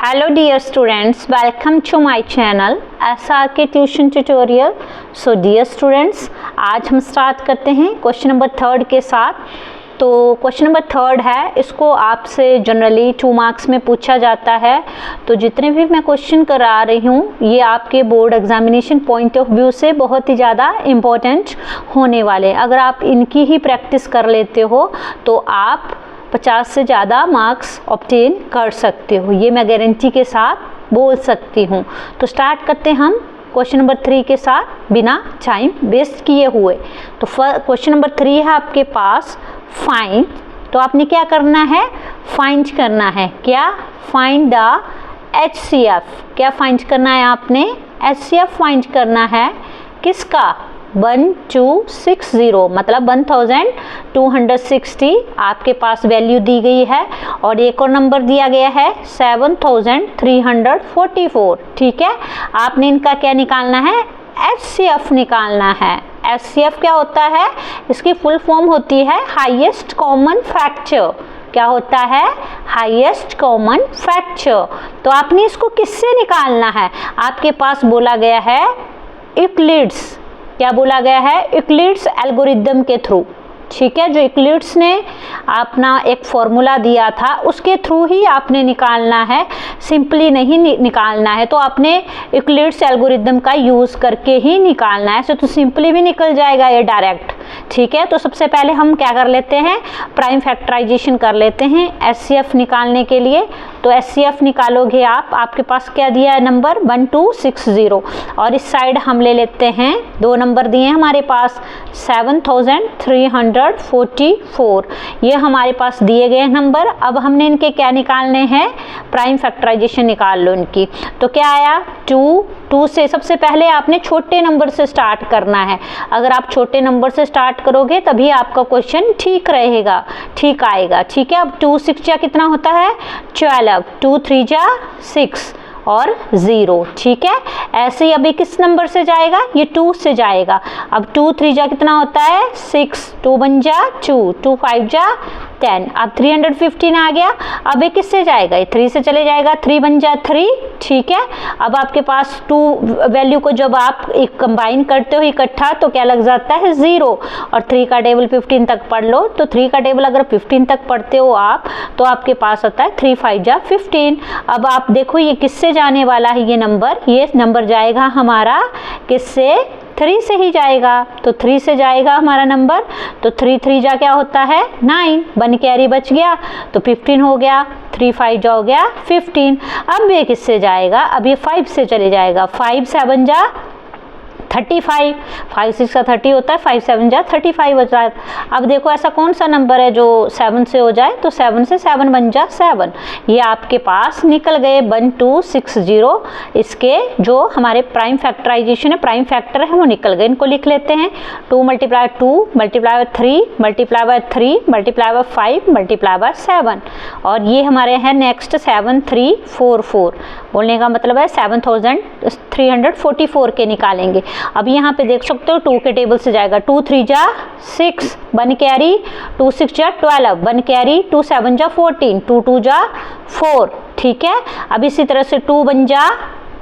Hello dear students, welcome to my channel SRK Tuition Tutorial। So dear students, आज हम start करते हैं question number 3 के साथ। तो क्वेश्चन नंबर 3 है, इसको आपसे जनरली 2 मार्क्स में पूछा जाता है। तो जितने भी मैं क्वेश्चन करा रही हूँ ये आपके board examination point of view से बहुत ही ज़्यादा इम्पोर्टेंट होने वाले। अगर आप इनकी ही प्रैक्टिस कर लेते हो तो आप 50 से ज़्यादा मार्क्स ऑब्टेन कर सकते हो, ये मैं गारंटी के साथ बोल सकती हूँ। तो स्टार्ट करते हैं हम क्वेश्चन नंबर 3 के साथ बिना टाइम वेस्ट किए हुए। तो क्वेश्चन नंबर 3 है आपके पास फाइंड। तो आपने क्या करना है, फाइंड करना है। क्या? Find the HCF। क्या फाइंड करना है आपने? HCF फाइंड करना है। किसका? 1260 मतलब 1260 आपके पास वैल्यू दी गई है। और एक और नंबर दिया गया है 7344। ठीक है, आपने इनका क्या निकालना है? HCF निकालना है। HCF क्या होता है? इसकी फुल फॉर्म होती है हाईएस्ट कॉमन फैक्टर। क्या होता है? Highest common factor. तो आपने इसको किससे निकालना है? आपके पास बोला गया है यूक्लिड्स। क्या बोला गया है? यूक्लिड्स एल्गोरिदम के थ्रू। ठीक है, जो यूक्लिड्स ने अपना एक फॉर्मूला दिया था उसके थ्रू ही आपने निकालना है, सिंपली नहीं निकालना है। तो आपने यूक्लिड्स एल्गोरिदम का यूज़ करके ही निकालना है। तो सिंपली भी निकल जाएगा ये डायरेक्ट। ठीक है, तो सबसे पहले हम क्या कर लेते हैं, प्राइम फैक्टराइजेशन कर लेते हैं HCF निकालने के लिए। तो HCF निकालोगे आप, आपके पास क्या दिया है नंबर? 1260। और इस साइड हम ले लेते हैं, 2 नंबर दिए हैं हमारे पास 7344। ये हमारे पास दिए गए नंबर। अब हमने इनके क्या निकालने हैं? प्राइम फैक्टराइजेशन निकाल लो इनकी। तो क्या आया? 2 से सबसे पहले आपने छोटे नंबर से स्टार्ट करना है। अगर आप छोटे नंबर से स्टार्ट करोगे तभी आपका क्वेश्चन ठीक रहेगा, ठीक आएगा। ठीक है, अब 2 6 जा कितना होता है? 12। 2 3 जा 6 और 0। ठीक है, ऐसे ही अभी किस नंबर से जाएगा? ये 2 से जाएगा। अब 2 3 जा कितना होता है? 6। 2 1 जा 2, 2 5 जा 10। अब 315 आ गया। अब ये किससे जाएगा? ये 3 से चले जाएगा। 3 1 जा 3। ठीक है, अब आपके पास 2 वैल्यू को जब आप एक कंबाइन करते हो इकट्ठा तो क्या लग जाता है? 0। और 3 का टेबल 15 तक पढ़ लो। तो 3 का टेबल अगर 15 तक पढ़ते हो आप तो आपके पास आता है 3 5 जा 15। अब आप देखो ये किससे जाने वाला है? ये नंबर जाएगा हमारा किससे? 3 से ही जाएगा। तो 3 से जाएगा हमारा नंबर। तो 3 3 जा क्या होता है? 9। 1 कैरी बच गया तो 15 हो गया। 3 5 जा हो गया 15। अब ये किससे जाएगा? अब ये 5 से चले जाएगा। 5 7 जा 35। 5 6 का 30 होता है, 5 7 जा 35 हो जाए। अब देखो ऐसा कौन सा नंबर है जो 7 से हो जाए? तो 7 से 7 1 जा 7। ये आपके पास निकल गए 1260। इसके जो हमारे प्राइम फैक्टराइजेशन है, प्राइम फैक्टर है, वो निकल गए। इनको लिख लेते हैं। 2 × 2 × 3 × 3 × 5 × 7। और ये हमारे हैं नेक्स्ट 7344। बोलने का मतलब है 7344 के निकालेंगे। अब यहाँ पे देख सकते हो 2 के टेबल से जाएगा। 2 3 जा 6, 1 कैरी, 2 6 जा 12, 1 कैरी, 2 7 जा 14, 2 2 जा 4। ठीक है, अब इसी तरह से 2 1 जा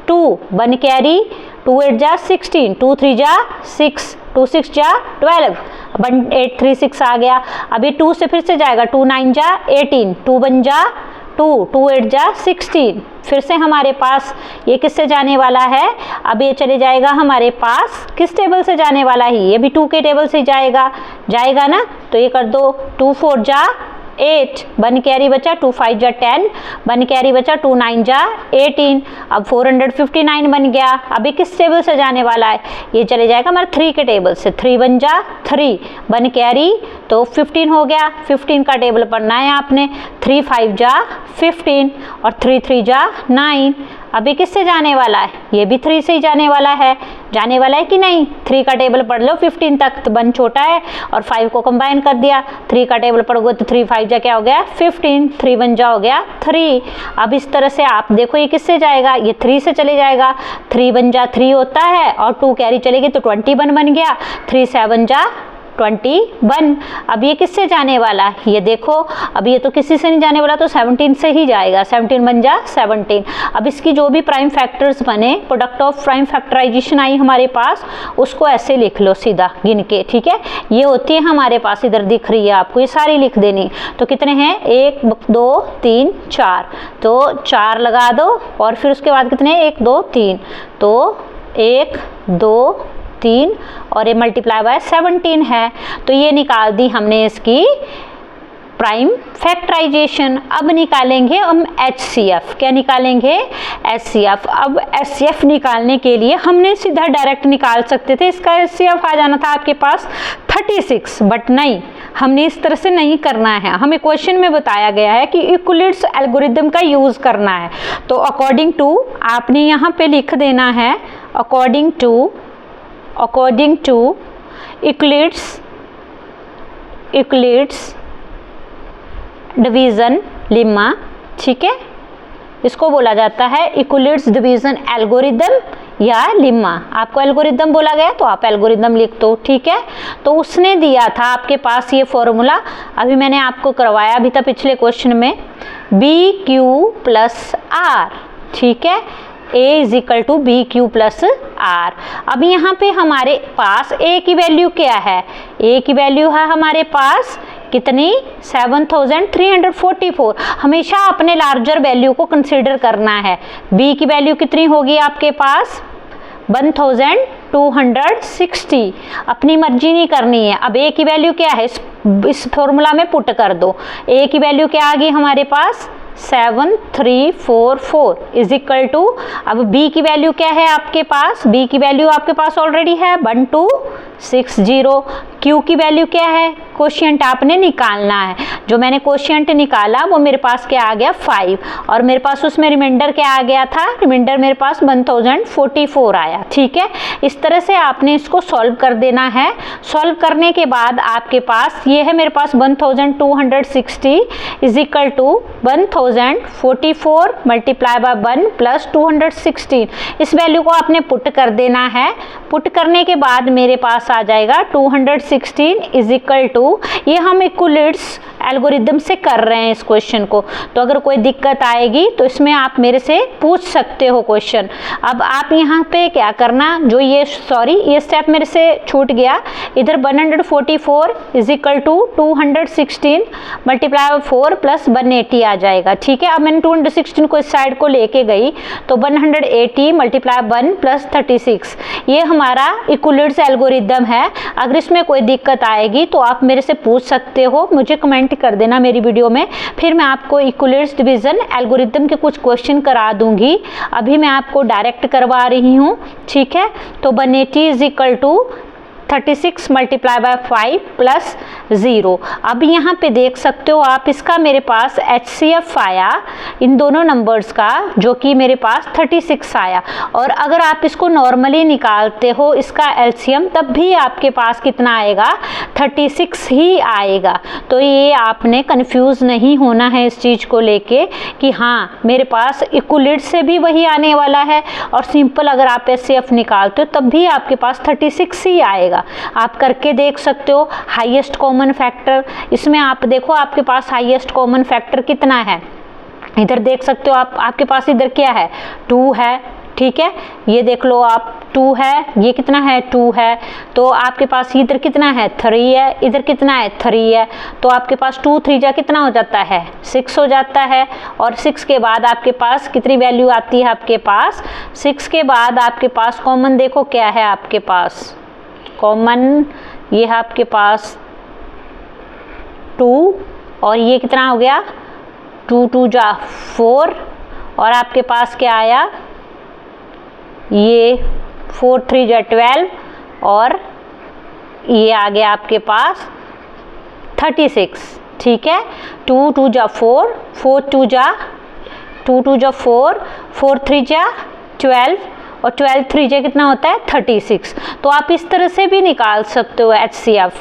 2, 1 कैरी, 2 8 जा 16, 2 3 जा 6, 2 6 जा 12, 1 8 3 6 आ गया। अभी 2 से फिर से जाएगा। 2 9 जा 18, 2 1 जा 2, 2 8 जा 16। फिर से हमारे पास ये किससे जाने वाला है? अब ये चले जाएगा हमारे पास किस टेबल से जाने वाला है? ये भी 2 के टेबल से जाएगा ना। तो ये कर दो। 2 4 जा 8, 1 कैरी बचा, 2 5 जा 10, 1 कैरी बचा, 2 9 जा 18। अब 459 बन गया। अभी किस टेबल से जाने वाला है? ये चले जाएगा हमारे 3 के टेबल से। 3 1 जा 3, 1 कैरी तो 15 हो गया। 15 का टेबल पढ़ना है आपने। 3 5 जा 15 और 3 3 जा 9। अभी किससे जाने वाला है? ये भी 3 से ही जाने वाला है कि नहीं? 3 का टेबल पढ़ लो 15 तक, तो 1 छोटा है और 5 को कंबाइन कर दिया। 3 का टेबल पढ़ोगे तो 3 5 जा क्या हो गया? 15। 3 1 जा हो गया 3। अब इस तरह से आप देखो ये किससे जाएगा? ये 3 से चले जाएगा। 3 1 जा 3 होता है और 2 कैरी चलेगी तो 21 बन गया। 3 7 जा 21। अब ये किससे जाने वाला, ये देखो अब ये तो किसी से नहीं जाने वाला, तो 17 से ही जाएगा। 17 बन जा 17। अब इसकी जो भी प्राइम फैक्टर्स बने, प्रोडक्ट ऑफ प्राइम फैक्टराइजेशन आई हमारे पास, उसको ऐसे लिख लो सीधा गिन के, ठीक है। ये होती है हमारे पास, इधर दिख रही है आपको, ये सारी लिख देनी। तो कितने हैं, 1 2 3 4, तो 4 लगा दो और फिर उसके बाद कितने, 1 2 3, तो 1 2 3 और ये मल्टीप्लाई बाय 17 है। तो ये निकाल दी हमने इसकी प्राइम फैक्टराइजेशन। अब निकालेंगे हम HCF। क्या निकालेंगे, HCF। अब HCF निकालने के लिए हमने सीधा डायरेक्ट निकाल सकते थे, इसका HCF आ जाना था आपके पास 36, बट नहीं, हमने इस तरह से नहीं करना है। हमें क्वेश्चन में बताया गया है कि यूक्लिड्स एल्गोरिदम का यूज़ करना है। तो अकॉर्डिंग टू आपने यहाँ पे लिख देना है, according to Euclid's division lemma, ठीक है, इसको बोला जाता है यूक्लिड्स डिवीज़न एल्गोरिदम या लेम्मा। आपको एल्गोरिदम बोला गया तो आप एल्गोरिदम लिख दो, ठीक है। तो उसने दिया था आपके पास ये फॉर्मूला, अभी मैंने आपको करवाया भी था पिछले क्वेश्चन में, BQ + R, ठीक है, A = BQ + R। अब यहाँ पे हमारे पास A की वैल्यू क्या है, A की वैल्यू है हमारे पास कितनी, 7344। हमेशा अपने लार्जर वैल्यू को कंसीडर करना है। B की वैल्यू कितनी होगी आपके पास, 1260। अपनी मर्जी नहीं करनी है। अब A की वैल्यू क्या है, इस फॉर्मूला में पुट कर दो। A की वैल्यू क्या आ गई हमारे पास, 7344 = अब B की वैल्यू क्या है आपके पास, B की वैल्यू आपके पास ऑलरेडी है 1260। Q की वैल्यू क्या है, कोशिएंट आपने निकालना है। जो मैंने कोशिएंट निकाला वो मेरे पास क्या आ गया, 5, और मेरे पास उसमें रिमाइंडर क्या आ गया था, रिमाइंडर मेरे पास 1044 आया, ठीक है। इस तरह से आपने इसको सॉल्व कर देना है। सॉल्व करने के बाद आपके पास ये है मेरे पास 1260 = 1044 मल्टीप्लाई बाय 1 + 216। इस वैल्यू को आपने पुट कर देना है। पुट करने के बाद मेरे पास आ जाएगा 216 = ये हम यूक्लिड्स एल्गोरिदम से कर रहे हैं इस क्वेश्चन को। तो अगर कोई दिक्कत आएगी तो इसमें आप मेरे से पूछ सकते हो क्वेश्चन। अब आप यहाँ पे क्या करना, जो ये ये स्टेप मेरे से छूट गया, इधर 144 = 216 मल्टीप्लाई बाय 4 + 180 आ जाएगा, ठीक है। अब मैंने 216 को इस साइड को लेके गई तो 180 मल्टीप्लाई 1 + 36, ये हमारा यूक्लिड्स एल्गोरिदम है। अगर इसमें कोई दिक्कत आएगी तो आप मेरे से पूछ सकते हो, मुझे कमेंट कर देना मेरी वीडियो में, फिर मैं आपको यूक्लिड्स डिवीज़न एल्गोरिदम के कुछ क्वेश्चन करा दूंगी। अभी मैं आपको डायरेक्ट करवा रही हूँ, ठीक है। तो 180 = 36 मल्टीप्लाई बाय 5 + 0। अब यहाँ पे देख सकते हो आप, इसका मेरे पास HCF आया इन दोनों नंबर्स का, जो कि मेरे पास 36 आया। और अगर आप इसको नॉर्मली निकालते हो इसका LCM, तब भी आपके पास कितना आएगा, 36 ही आएगा। तो ये आपने कंफ्यूज नहीं होना है इस चीज़ को लेके कि हाँ मेरे पास यूक्लिड से भी वही आने वाला है, और सिंपल अगर आप HCF निकालते हो तब भी आपके पास 36 ही आएगा। आप करके देख सकते हो। हाईएस्ट कॉमन फैक्टर, इसमें आप देखो आपके पास हाईएस्ट कॉमन फैक्टर कितना है, इधर देख सकते हो आप, आपके पास इधर क्या है, 2 है, ठीक है। ये देख लो आप, 2 है, ये कितना है, 2 है। तो आपके पास इधर कितना है, 3 है, इधर कितना है, 3 है। तो आपके पास 2 3 जा कितना हो जाता है, 6 हो जाता है। और 6 के बाद आपके पास कितनी वैल्यू आती है, आपके पास 6 के बाद आपके पास कॉमन देखो क्या है, आपके पास कॉमन ये है आपके पास 2, और ये कितना हो गया, 2 2 जा 4, और आपके पास क्या आया, ये 4 3 जा 12, और ये आ गया आपके पास 36, ठीक है। 2 2 जा 4, 4 2 जा 4, 4 3 जा 12, और 12 3 कितना होता है 36। तो आप इस तरह से भी निकाल सकते हो HCF।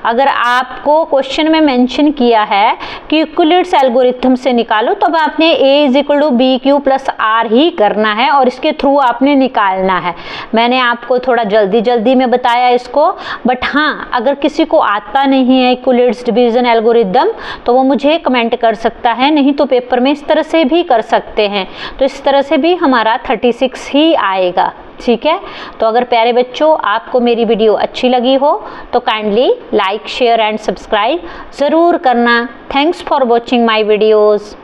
अगर आपको क्वेश्चन में मेंशन किया है कि यूक्लिड्स एल्गोरिथम से निकालो, तो अब आपने A = BQ + R ही करना है और इसके थ्रू आपने निकालना है। मैंने आपको थोड़ा जल्दी में बताया इसको, बट हाँ, अगर किसी को आता नहीं है यूक्लिड्स डिवीजन एल्गोरिथम तो वो मुझे कमेंट कर सकता है, नहीं तो पेपर में इस तरह से भी कर सकते हैं। तो इस तरह से भी हमारा 36 ही आएगा। ठीक है, तो अगर प्यारे बच्चों आपको मेरी वीडियो अच्छी लगी हो तो kindly like, share and subscribe ज़रूर करना। Thanks for watching my videos.